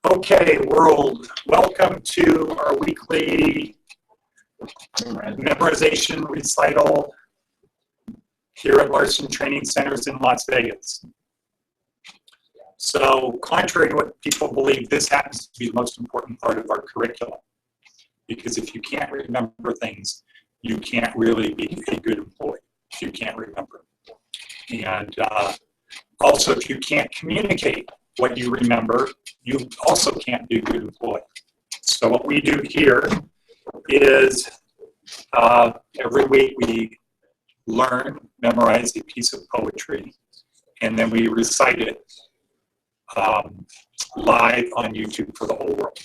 Okay, world, welcome to our weekly memorization recital here at Larson Training Centers in Las Vegas. So, contrary to what people believe, this happens to be the most important part of our curriculum. Because if you can't remember things, you can't really be a good employee if you can't remember. And also, if you can't communicate what you remember, you also can't be a good employee. So what we do here is every week we memorize a piece of poetry, and then we recite it live on YouTube for the whole world.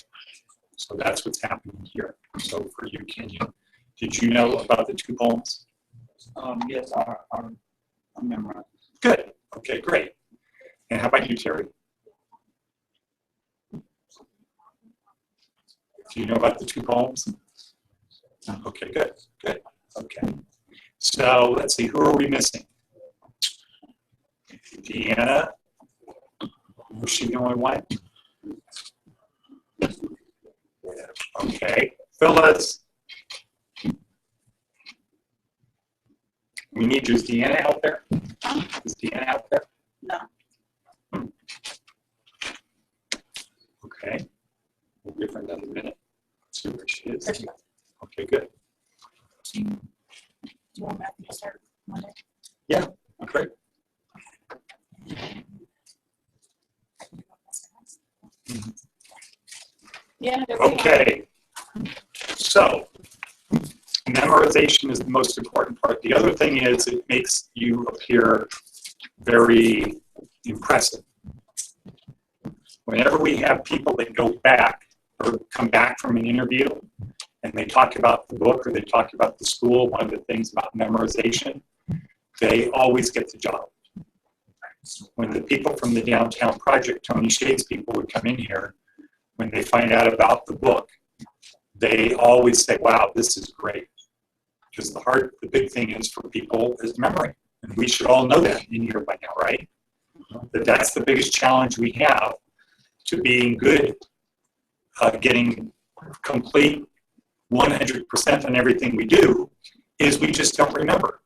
So that's what's happening here. So for you, Kenya, did you know about the two poems? Yes, I'm memorized. Good. Okay, great. And how about you, Terry? Do you know about the two poems? Okay, good, good. Okay. So let's see, who are we missing? Deanna. Was she the only one? Okay. Phyllis. We need you. Is Deanna out there? Is Deanna out there? No. Okay. We'll give her another minute. See where she is. Okay, good. Do you want Matthew to start Monday? Yeah, okay. Yeah. Okay. So, memorization is the most important part. The other thing is it makes you appear very impressive. Whenever we have people that go back or come back from an interview and they talk about the book or they talk about the school, one of the things about memorization, they always get the job. When the people from the downtown project, Tony Shade's people, would come in here, when they find out about the book, they always say, wow, this is great. Because the big thing is for people is memory. And we should all know that in here by now, right? That's the biggest challenge we have to being good, getting complete 100% on everything we do, is we just don't remember.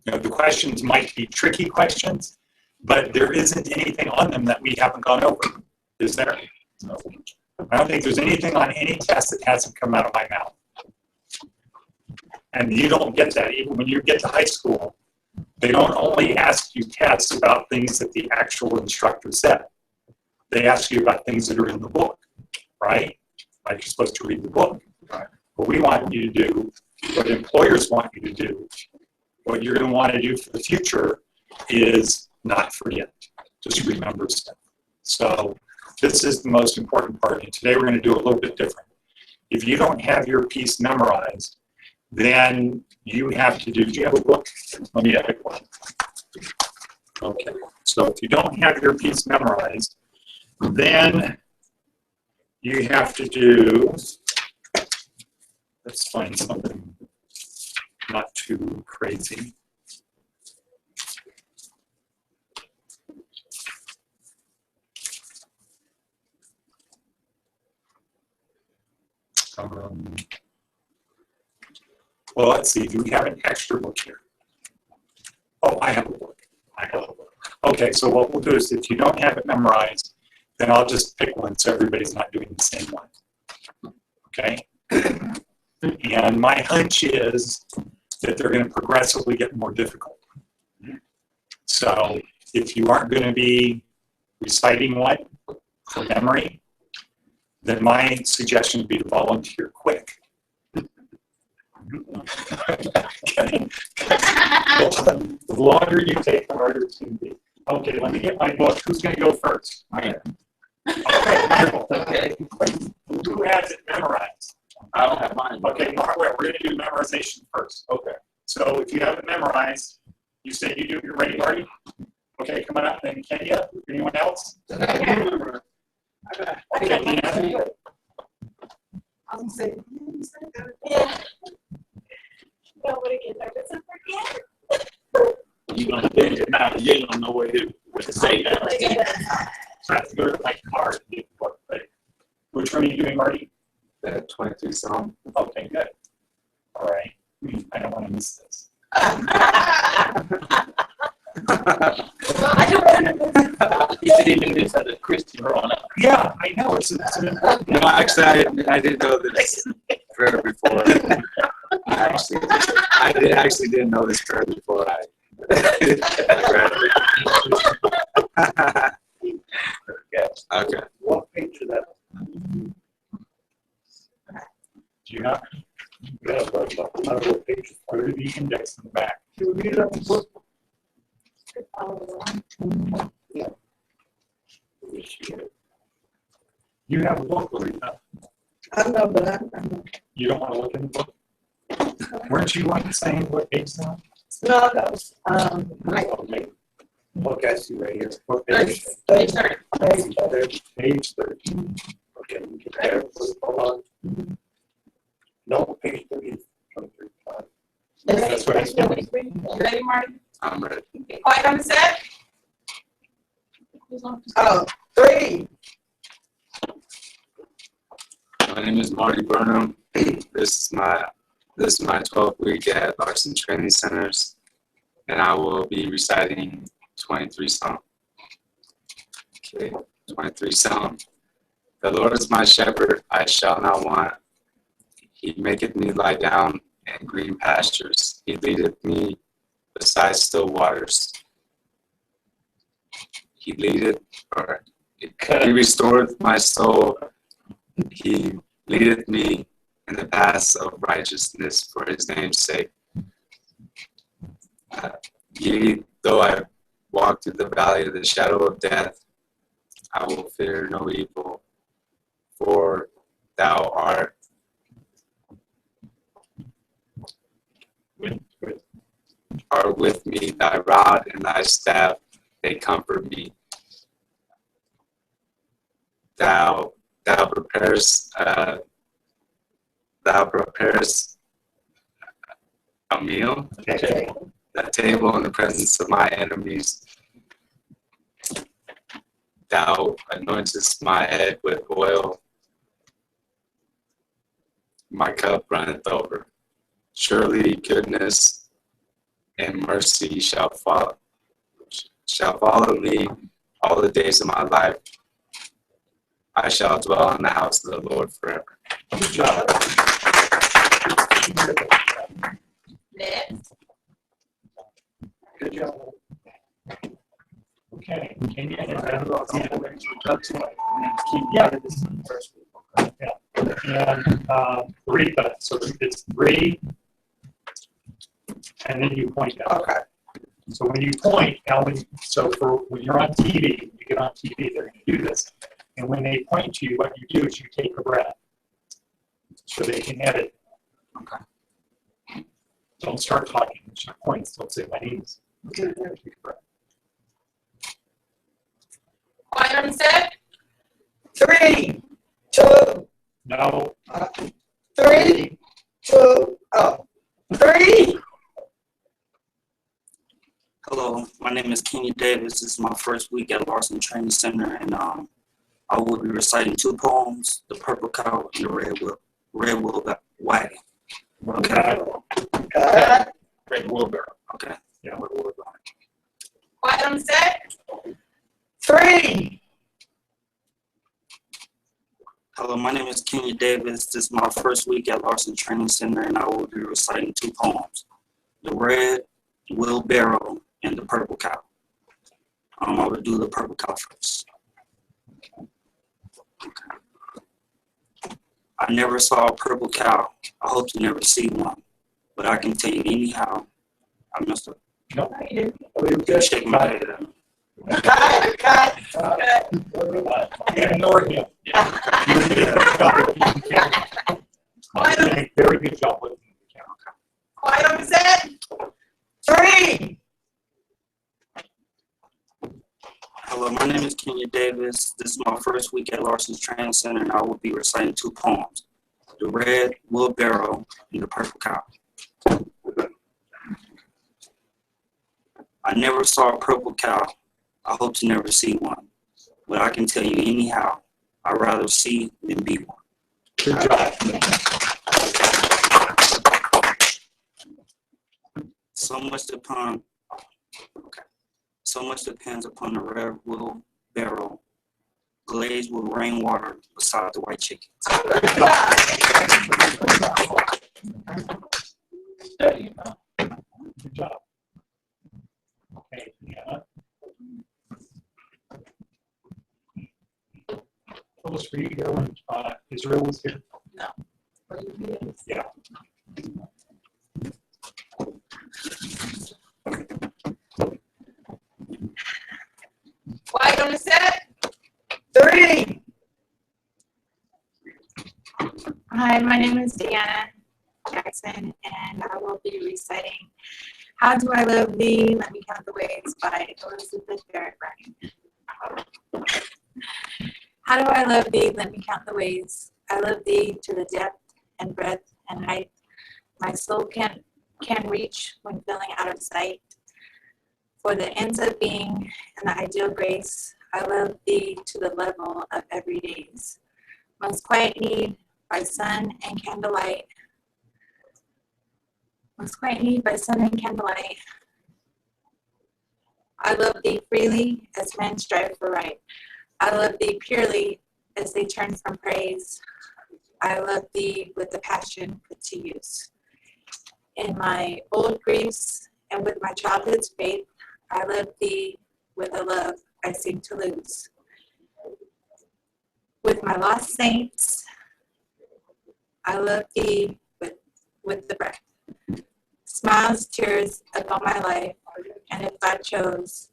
You know, the questions might be tricky questions, but there isn't anything on them that we haven't gone over, is there? No. I don't think there's anything on any test that hasn't come out of my mouth. And you don't get that. Even when you get to high school, they don't only ask you tests about things that the actual instructor said. They ask you about things that are in the book, right? Like you're supposed to read the book. What we want you to do, what employers want you to do, what you're going to want to do for the future is not forget, just remember stuff. So this is the most important part. And today we're going to do a little bit different. If you don't have your piece memorized, then you have to do you have a book? Let me have a book. Okay. So if you don't have your piece memorized, then you have to do, let's find something not too crazy. Well, let's see. Do we have an extra book here? Oh, I have a book. I have a book. Okay, so what we'll do is if you don't have it memorized, then I'll just pick one so everybody's not doing the same one. Okay? And my hunch is that they're going to progressively get more difficult. So if you aren't going to be reciting one for memory, then my suggestion would be to volunteer quick. Okay. The longer you take, the harder it's going to be. Okay, let me get my book. Who's going to go first? Okay, wonderful. Okay. Who has it memorized? I don't have mine. Okay, Mark, we're going to do memorization first. Okay. So if you have it memorized, you say you do. You're ready, Marty? Okay, come on up. Then Kenya. Anyone else? Okay, Deanna. I was going to say, yeah. Nobody get nervous and forget. You're going to think it now. You don't know what to say now. So I have to go to my card and get the Which one are you doing, Marty? The 23 Psalm. Okay, good. All right. I don't want to miss this. He said he knew this as a Christian growing up. Yeah, I know. No, actually, I didn't know this prayer before. I didn't know this prayer before I read it. Okay. What page is that? Do you not? Yeah, but what page? Go to the index in the back. You have a book, Lorena. I know, but I'm You don't want to look in the book? Weren't you one saying what page now? no, my Okay. Look, I see right here. What page page? 30. Page 13. Okay, we get there. Hold on. No, page 30. That's what I said. You ready, Marty? I'm ready. Quiet on the set. Oh, 3. My name is Marty Burnham. This is my 12th week at Larson Training Centers, and I will be reciting 23 Psalm. Okay, 23 Psalm. The Lord is my shepherd; I shall not want. He maketh me lie down in green pastures. He leadeth me beside still waters. He restoreth my soul. He leadeth me in the paths of righteousness for his name's sake. Yea, though I walk through the valley of the shadow of death, I will fear no evil, for thou art with me. Thy rod and thy staff, they comfort me. Thou preparest a meal, a table in the presence of my enemies. Thou anointest my head with oil. My cup runneth over. Surely goodness and mercy shall follow me all the days of my life. I shall dwell in the house of the Lord forever. Good job. Next. Good job. Okay. Can you yeah. And Rita, so it's 3, and then you point out. Okay. So when you point, now when you're on TV, you get on TV, they're going to do this. And when they point to you, what you do is you take a breath, so they can edit. Okay. Don't start talking. When she points, don't say my name. Take a breath. Quiet on the set. 3, 2. No. 3, 2. Oh. 3. Hello, my name is Kenny Davis. This is my first week at Larson Training Center, and I will be reciting 2 poems: "The Purple Cow" and "The Red Wheel Wagon." Okay. Red Wheelbarrow. Okay. Yeah. Red Wheelbarrow. Quiet on the set. 3. Hello, my name is Kenny Davis. This is my first week at Larson Training Center, and I will be reciting 2 poems: "The Red Wheelbarrow" and "The Purple Cow." I will do the purple cow first. Okay. I never saw a purple cow. I hope to never see one. But I can tell you anyhow, I messed up. No. I'm shaking my head. Cut. Ignore him. Very good job with the camera. Quiet on the set. 3. Hello, my name is Kenya Davis. This is my first week at Larson's Training Center, and I will be reciting 2 poems: "The Red Wheelbarrow" and "The Purple Cow." I never saw a purple cow. I hope to never see one. But I can tell you anyhow, I'd rather see than be one. Good job. So much depends upon the red wheelbarrow glazed with rainwater beside the white chickens. Steady, huh? Good job. Okay, yeah. What was for you here when Israel was here? No. Yeah. Quiet on the set. 3. Hi, my name is Deanna Jackson, and I will be reciting How Do I Love Thee? Let Me Count the Ways by Elizabeth Barrett Browning. How do I love thee? Let me count the ways. I love thee to the depth and breadth and height my soul can reach when feeling out of sight. For the ends of being and the ideal grace, I love thee to the level of everydays. Most quiet need by sun and candlelight. Most quiet need by sun and candlelight. I love thee freely as men strive for right. I love thee purely as they turn from praise. I love thee with the passion put to use. In my old griefs and with my childhood's faith, I love thee with a love I seem to lose. With my lost saints, I love thee with the breath. Smiles, tears upon my life, and if I chose,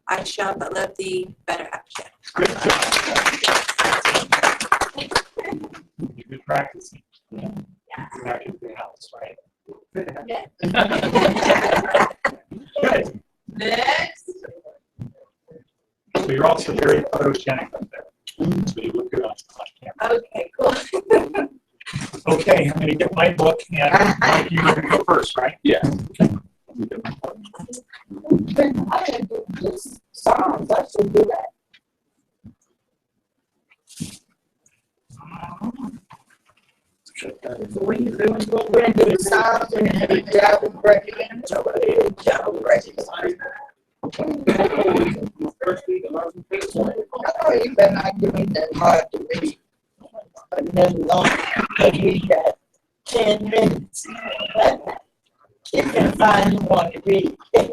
I shall but love thee better after. Good job. You've been practicing. Yeah. You're back at the house, right? Yeah. Good. Next. So you're also very photogenic up there. So you look good on camera. Okay, cool. Okay, I'm going to get my book, and Mike, you're going to go first, right? Yeah. Okay. I didn't do this songs. I should do that. So when you do we're going to do the songs and then the job of breaking so the job of breaking. First week of March, I know you better not give me that hard to read. But then long, I read that 10 minutes. You can find one to read. Yeah,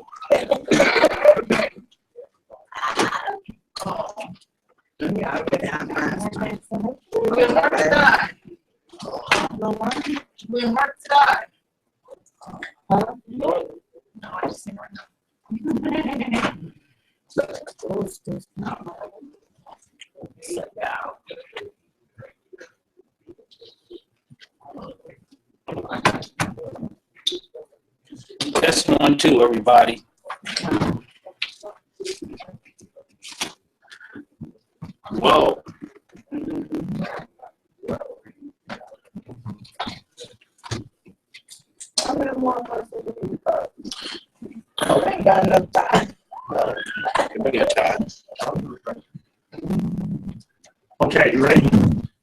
we'll mark it out. We'll mark it out. Huh? No, I just think right now. Sit down. That's 1, 2, everybody. Whoa. I ain't got enough time. We got time. Okay, you ready?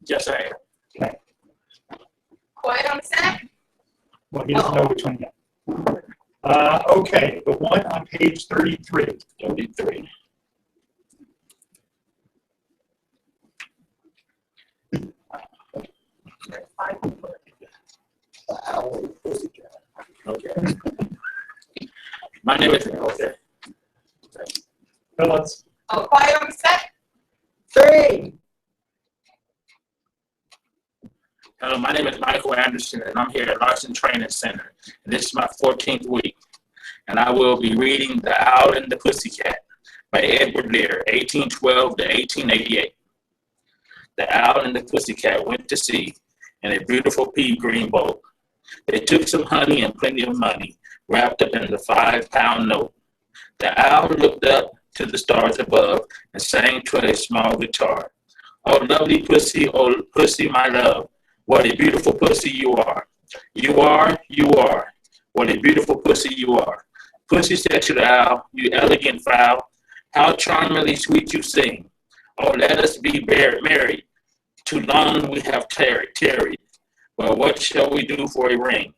Yes, I am. Okay. Quiet on the set. Well, he doesn't know which one yet. Okay, the one on page 33. 33. Okay. My name is okay. Phillips. Oh, quiet on the set. 3. Hello, my name is Michael Anderson, and I'm here at Larson Training Center. And this is my 14th week, and I will be reading The Owl and the Pussycat by Edward Lear, 1812 to 1888. The owl and the pussycat went to sea in a beautiful pea green boat. They took some honey and plenty of money wrapped up in the 5-pound note. The owl looked up to the stars above and sang to a small guitar. Oh, lovely pussy, oh, pussy, my love, what a beautiful pussy you are. You are, you are, what a beautiful pussy you are. Pussy said to the owl, you elegant fowl, how charmingly sweet you sing. Oh, let us be married, Too long we have tarried. Well, what shall we do for a ring?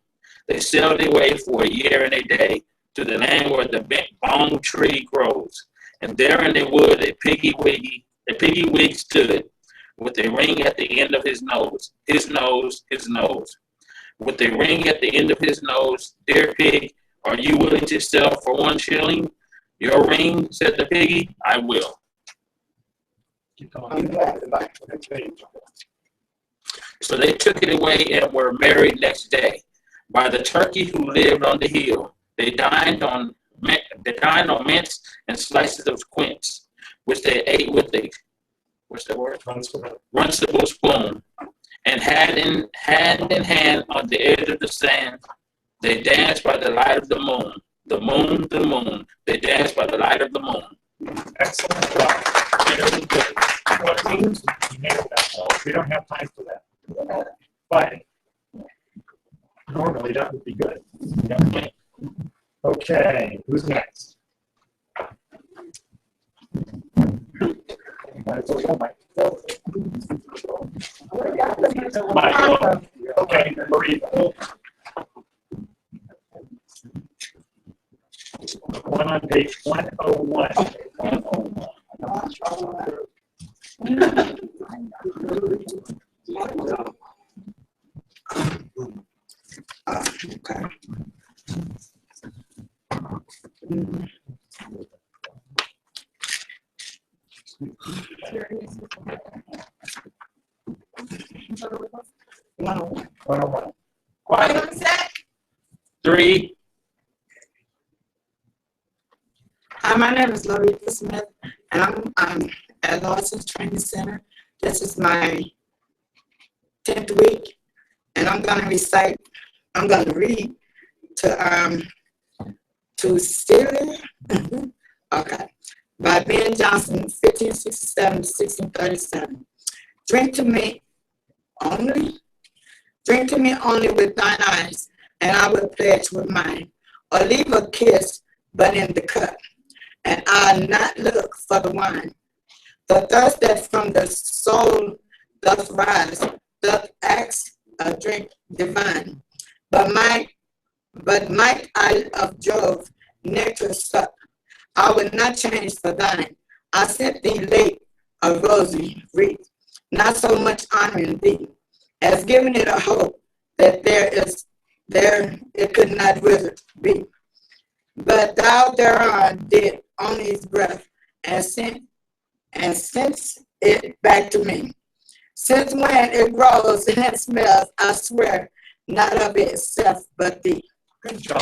They sailed away for a year and a day to the land where the balm tree grows. And there in the wood a piggy wig stood, with a ring at the end of his nose. With a ring at the end of his nose. Dear pig, are you willing to sell for 1 shilling? Your ring, said the piggy, I will. So they took it away and were married next day. By the turkey who lived on the hill, they dined on mince and slices of quince, which they ate with a runcible spoon. And hand in hand on the edge of the sand, they danced by the light of the moon. The moon, they danced by the light of the moon. Excellent job. Very good. What means you nailed that well. We don't have time for that. But normally that would be good. Yeah. Okay, who's next? Michael. Okay, Marie. One on page 101. Quiet on set. 3. Hi, my name is Loretta Smith, and I'm at Larson Training Center. This is my 10th week, and I'm going to read to Celia, okay, by Ben Johnson, 1567 to 1637. Drink to me only with thine eyes, and I will pledge with mine, or leave a kiss but in the cup, and I'll not look for the wine. The thirst that from the soul doth rise, doth ask a drink divine. But might I of Jove nectar suck, I will not change for thine. I sent thee late a rosy wreath, not so much honoring thee, as giving it a hope that there it could not wither be. But thou thereon did on his breath, and sent it back to me. Since when it grows and smells, I swear, not of itself, but thee. Good job.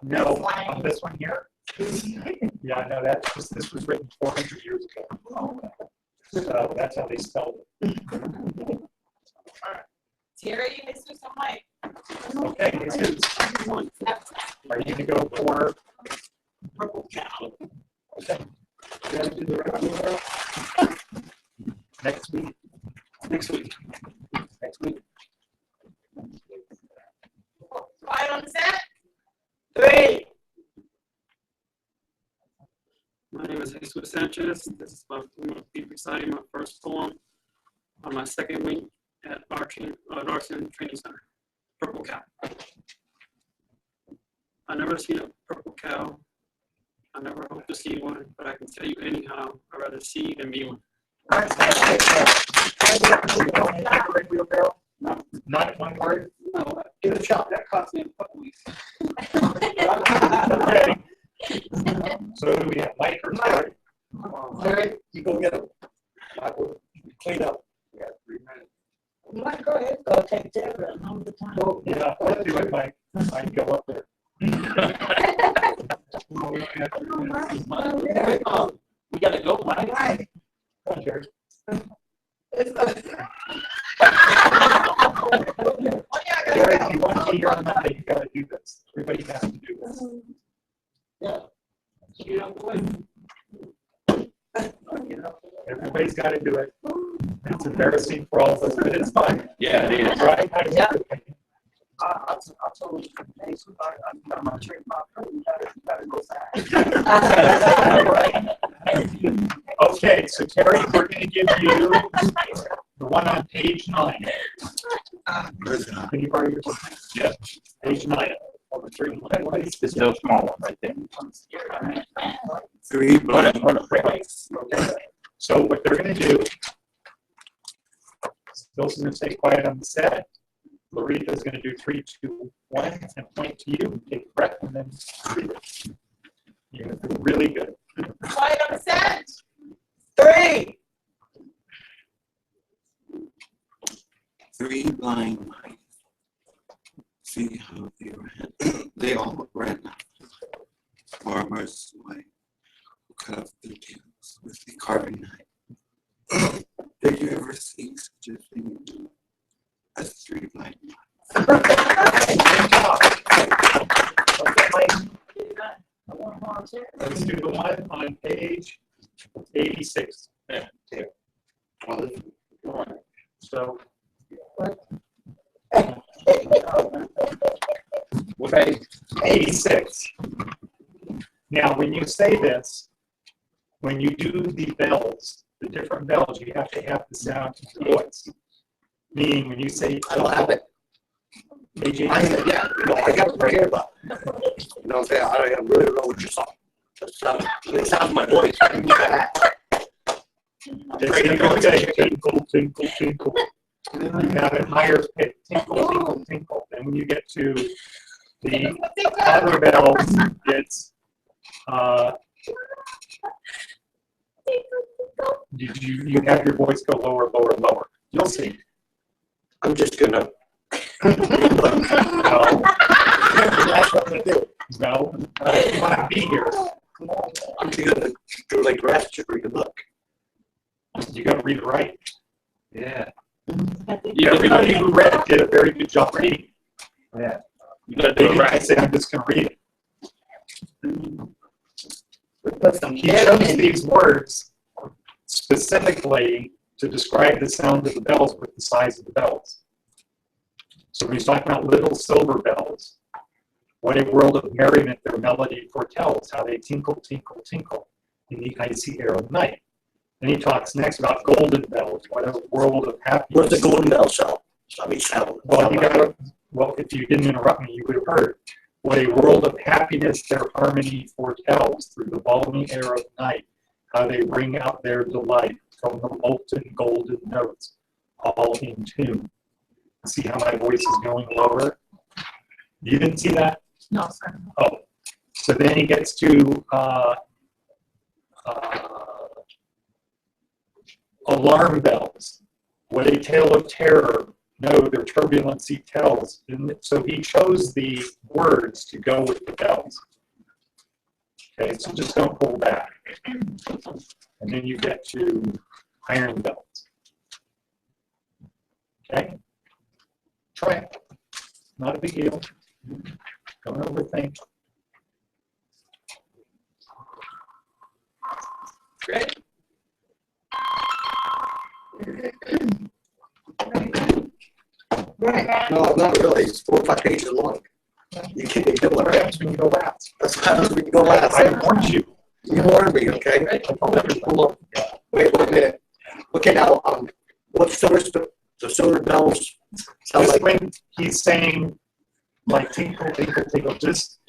No, on this one here. Yeah, no, this was written 400 years ago. So that's how they spelled it. Terry, Mr. Somewhere. Okay, are you gonna go for purple cow? Okay. You gotta do the regular. Next week. Quiet on set. 3. My name is Jesus Sanchez. This is I'm going to be reciting my first poem on my second week at Larson Training Center. Purple cow. I never seen a purple cow. I never hope to see one, but I can tell you anyhow, I'd rather see than be one. No, not one word. No, give it a shot. That cost me a couple weeks. Okay. So do we have Mike or Terry? Terry, you go get them. I will clean up. We got 3 minutes. Mike, go ahead, go take Terry all the time. Oh, yeah, let's do it, Mike. I can go up there. We gotta go, Mike. Right. Come on, Terry. Terry, if you want to be here on Monday, you gotta do this. Everybody has to do this. Yeah. Everybody's got to do it. It's embarrassing for all of us, but it's fun. Yeah, it is. Right? Yeah. I told you, hey, so I'm my train, you gotta go back. Okay, so Terry, we're going to give you the one on page 9. Can you borrow your book? Yeah, page 9. This little small one right there. 3 blanks. Okay. So what they're going to do, Bill's going to stay quiet on the set. Larita is going to do 3, 2, 1, and point to you. Take a breath, and then read it. You're going to do really good. Quiet on the set. 3. 3 blind mice. See how they all ran. Farmers wife who cut off their tails with the carving knife. Did you ever see such a thing as 3 blind mice? Let's do the one on page 86. Yeah. So, what page? 86. Now, when you say this, when you do the bells, the different bells, you have to have the sound of the voice. Meaning, when you say, I don't have it. page I 86, got it right here, but you know what I'm saying? I really don't know what you're saying. It sounds my voice. I can do that. it's going to say tinkle, tinkle, tinkle. You have it higher pitch, tinkle, tinkle, tinkle. And when you get to the other bells, it's you have your voice go lower, lower, lower. You'll see. I'm just gonna. No, That's what I'm gonna do. no, you want to be here. I'm just gonna do like grass to read the book. You got to read it right. Yeah. Everybody who read it did a very good job reading. Yeah. You gotta They do it didn't right. say, I'm just going to read it. Put some He chose these words specifically to describe the sound of the bells with the size of the bells. So when he's talking about little silver bells, what a world of merriment their melody foretells, how they tinkle, tinkle, tinkle in the icy air of night. Then he talks next about golden bells, what a world of happiness. What's the golden bell sound? Sound. Well, if you didn't interrupt me, you would have heard. What a world of happiness their harmony foretells through the balmy air of night, how they ring out their delight from the molten golden notes, all in tune. See how my voice is going lower? You didn't see that? No, sir. Oh, so then he gets to alarm bells. What a tale of terror, no, their turbulency tells. And so he chose the words to go with the bells. Okay, so just don't pull back. And then you get to iron bells. Okay? Try it. Not a big deal. Don't overthink. Great. Right. No, not really. It's 4 or 5 pages long. You can't be double What happens when you go last? That's what happens when you go last. I warned you. You warned me, okay? Hold on. Wait a minute. Okay, now, what the silver bells sound Just like? when he's saying, like, tinkle, tinkle, tinkle, just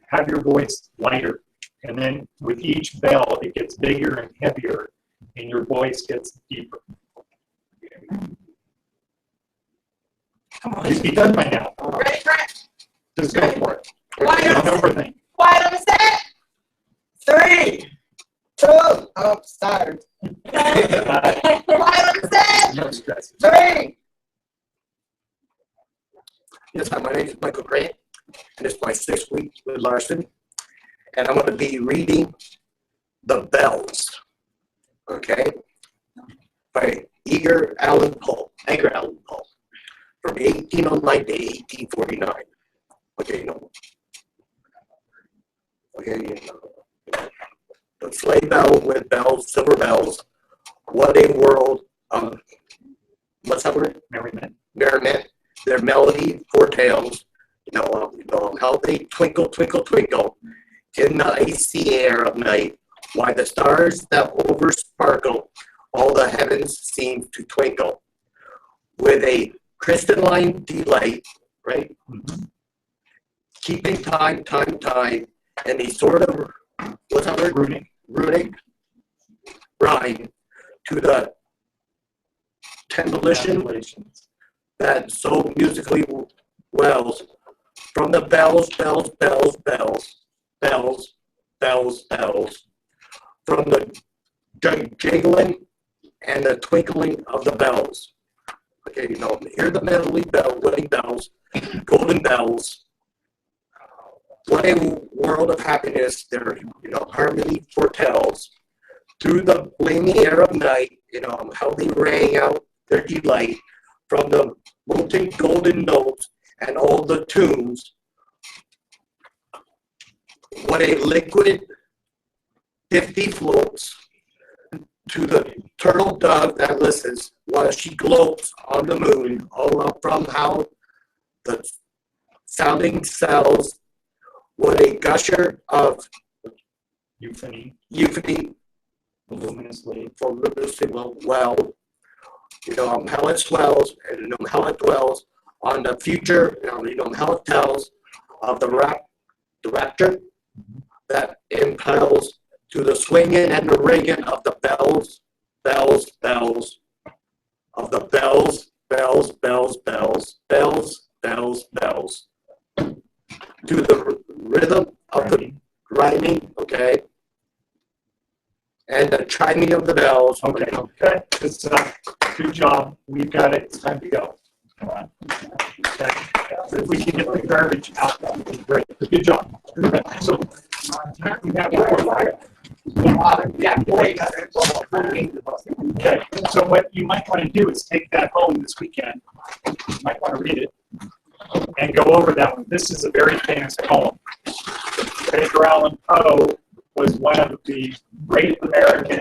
have your voice lighter. And then with each bell, it gets bigger and heavier, and your voice gets deeper. Come on, you'd be done by now. Ready, Brent? Just go for it. Quiet Don't on overthink. Quiet on the set. 3, 2. Oh, sorry. Quiet on the set. No stress. 3. Yes, hi, my name is Michael Grant, and it's my 6th week with Larson. And I'm going to be reading The Bells, okay, by Edgar Allan Poe, from 1809 to 1849. Okay, no. Okay, you know. The sleigh bell with bells, silver bells. What a world of, what's that word? Merriment. Merriment their melody foretells, how they twinkle, twinkle, twinkle in the icy air of night, why the stars that over sparkle, all the heavens seem to twinkle. With a crystalline delight, right? Keeping time, and a sort of, what's that word? Runic rhyme to the tendulation that so musically wells from the bells, bells, bells, bells, bells, bells, bells, from the jingling and the twinkling of the bells. Okay, hear the melody bell, wedding bells, golden bells. What a world of happiness their, harmony foretells. Through the gleaming air of night, how they rang out their delight from the molten golden notes and all the tunes. What a liquid difty floats to the turtle dove that listens while she gloats on the moon, all up from how the sounding cells. What a gusher of Euphony, voluminously well, how it swells and how it dwells on the future, how it tells of the rapture that impels to the swinging and the ringing of the bells, bells, bells, of the bells, bells, bells, bells, bells, bells, bells, to the rhythm of the rhyming, okay, and the chiming of the bells. Okay, good. Good job. We've got it. It's time to go. Come on. Okay. So if we can get the garbage out, that would be great. Good job. So we have okay. So what you might want to do is take that home this weekend. You might want to read it and go over that one. This is a very famous poem. Edgar Allan Poe was one of the great American